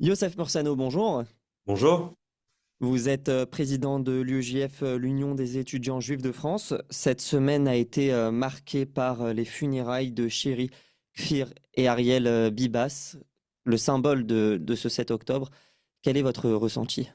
Youssef Morsano, bonjour. Bonjour. Vous êtes président de l'UEJF, l'Union des étudiants juifs de France. Cette semaine a été marquée par les funérailles de Chéri Kfir et Ariel Bibas, le symbole de ce 7 octobre. Quel est votre ressenti?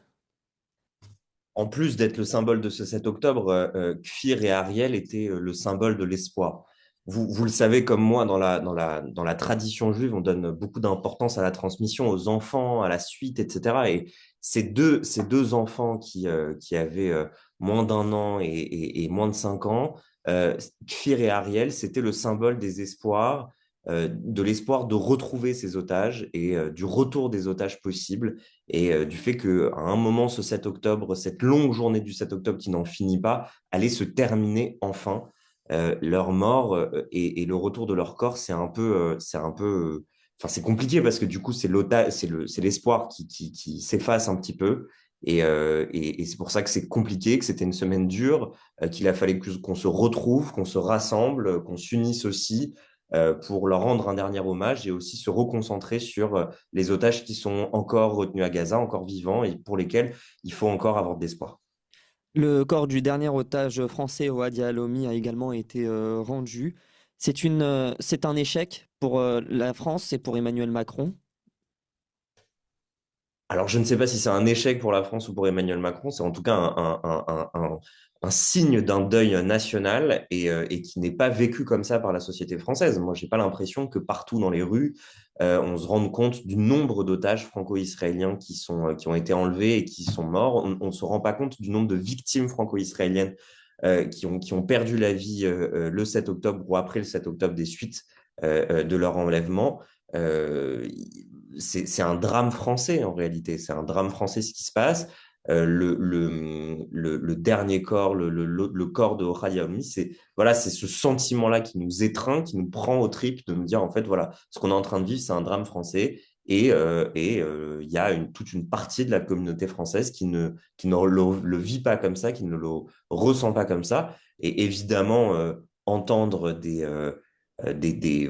En plus d'être le symbole de ce 7 octobre, Kfir et Ariel étaient le symbole de l'espoir. Vous le savez comme moi, dans la tradition juive, on donne beaucoup d'importance à la transmission, aux enfants, à la suite, etc. Et ces deux enfants qui avaient moins d'un an et moins de 5 ans, Kfir et Ariel, c'était le symbole des espoirs, de l'espoir de retrouver ces otages et du retour des otages possibles et du fait qu'à un moment, ce 7 octobre, cette longue journée du 7 octobre qui n'en finit pas, allait se terminer enfin. Leur mort et le retour de leur corps, enfin, c'est compliqué parce que du coup, c'est l'espoir qui s'efface un petit peu. Et c'est pour ça que c'est compliqué, que c'était une semaine dure, qu'il a fallu qu'on se retrouve, qu'on se rassemble, qu'on s'unisse aussi pour leur rendre un dernier hommage et aussi se reconcentrer sur les otages qui sont encore retenus à Gaza, encore vivants et pour lesquels il faut encore avoir de l'espoir. Le corps du dernier otage français, Ouad Yahalomi, a également été rendu. C'est un échec pour la France et pour Emmanuel Macron. Alors, je ne sais pas si c'est un échec pour la France ou pour Emmanuel Macron, c'est en tout cas un signe d'un deuil national et qui n'est pas vécu comme ça par la société française. Moi, j'ai pas l'impression que partout dans les rues, on se rende compte du nombre d'otages franco-israéliens qui ont été enlevés et qui sont morts. On ne se rend pas compte du nombre de victimes franco-israéliennes qui ont perdu la vie le 7 octobre ou après le 7 octobre des suites de leur enlèvement. Euh, c'est un drame français en réalité. C'est un drame français ce qui se passe. Le dernier corps, le corps de Ohad Yomi, c'est ce sentiment-là qui nous étreint, qui nous prend aux tripes, de nous dire en fait voilà, ce qu'on est en train de vivre, c'est un drame français. Et il y a toute une partie de la communauté française qui ne le vit pas comme ça, qui ne le ressent pas comme ça. Et évidemment, entendre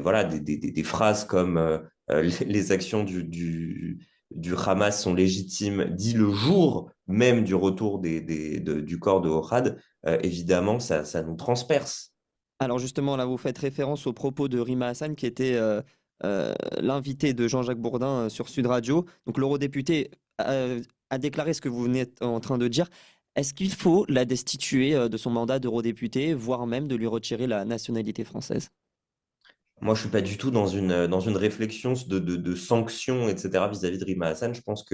voilà, des phrases comme les actions du Hamas sont légitimes, dit le jour même du retour du corps de Ohad, évidemment, ça nous transperce. Alors justement, là, vous faites référence aux propos de Rima Hassan, qui était l'invité de Jean-Jacques Bourdin sur Sud Radio. Donc l'eurodéputé a déclaré ce que vous venez en train de dire. Est-ce qu'il faut la destituer de son mandat d'eurodéputé, voire même de lui retirer la nationalité française? Moi, je suis pas du tout dans une réflexion de sanctions, etc., vis-à-vis de Rima Hassan. Je pense faut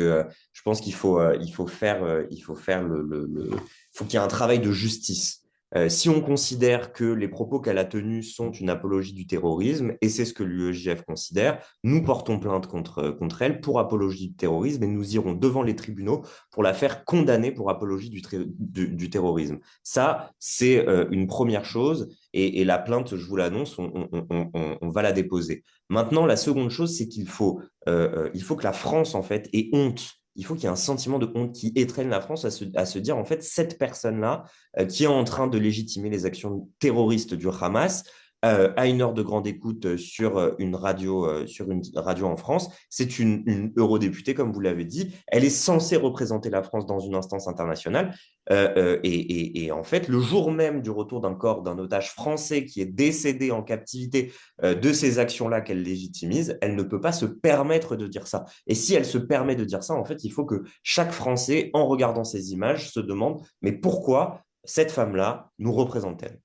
qu'il y ait un travail de justice. Si on considère que les propos qu'elle a tenus sont une apologie du terrorisme, et c'est ce que l'UEJF considère, nous portons plainte contre elle pour apologie du terrorisme et nous irons devant les tribunaux pour la faire condamner pour apologie du terrorisme. Ça, c'est une première chose. Et la plainte, je vous l'annonce, on va la déposer. Maintenant, la seconde chose, c'est qu'il faut que la France, en fait, ait honte. Il faut qu'il y ait un sentiment de honte qui étreigne la France à se dire, en fait, cette personne-là, qui est en train de légitimer les actions terroristes du Hamas, à une heure de grande écoute sur une radio en France. C'est une eurodéputée, comme vous l'avez dit. Elle est censée représenter la France dans une instance internationale. Et en fait, le jour même du retour d'un corps d'un otage français qui est décédé en captivité de ces actions-là qu'elle légitimise, elle ne peut pas se permettre de dire ça. Et si elle se permet de dire ça, en fait, il faut que chaque Français, en regardant ces images, se demande, mais pourquoi cette femme-là nous représente-t-elle?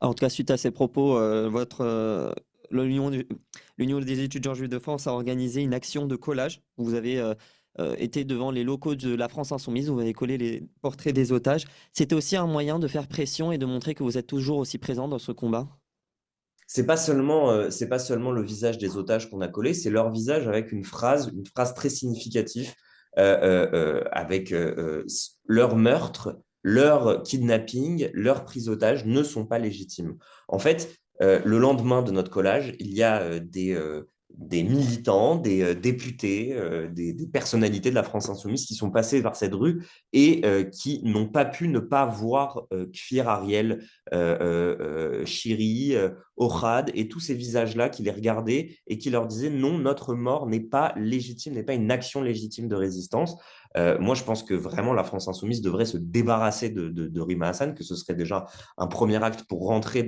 En tout cas, suite à ces propos, l'Union l'Union des étudiants juifs de France a organisé une action de collage. Vous avez été devant les locaux de la France Insoumise, vous avez collé les portraits des otages. C'était aussi un moyen de faire pression et de montrer que vous êtes toujours aussi présent dans ce combat. C'est pas seulement le visage des otages qu'on a collé, c'est leur visage avec une phrase très significative, avec leur meurtre, leur kidnapping, leur prise d'otage ne sont pas légitimes. En fait, le lendemain de notre collage, il y a des militants, des députés, des personnalités de la France insoumise qui sont passés par cette rue et qui n'ont pas pu ne pas voir Kfir Ariel, Chiri, Ohad et tous ces visages-là qui les regardaient et qui leur disaient non, notre mort n'est pas légitime, n'est pas une action légitime de résistance. Moi, je pense que vraiment la France insoumise devrait se débarrasser de Rima Hassan, que ce serait déjà un premier acte pour rentrer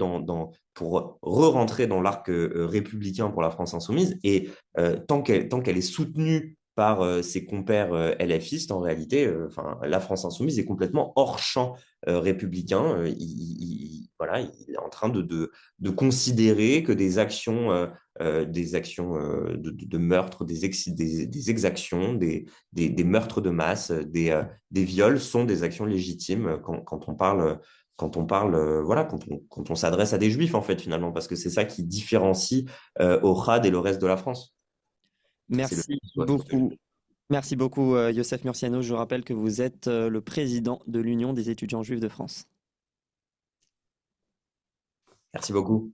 pour re-rentrer dans l'arc républicain pour la France insoumise. Et tant qu'elle est soutenue par ses compères LFistes, en réalité, la France insoumise est complètement hors champ républicain. Voilà, il est en train de considérer que des actions de meurtre, des exactions, des meurtres de masse, des viols sont des actions légitimes quand on parle voilà, quand on s'adresse à des juifs, en fait, finalement, parce que c'est ça qui différencie Ohad et le reste de la France. C'est le fait Merci qu'ils soient tous de juifs. beaucoup. Merci beaucoup, Youssef Murciano. Je rappelle que vous êtes le président de l'Union des étudiants juifs de France. Merci beaucoup.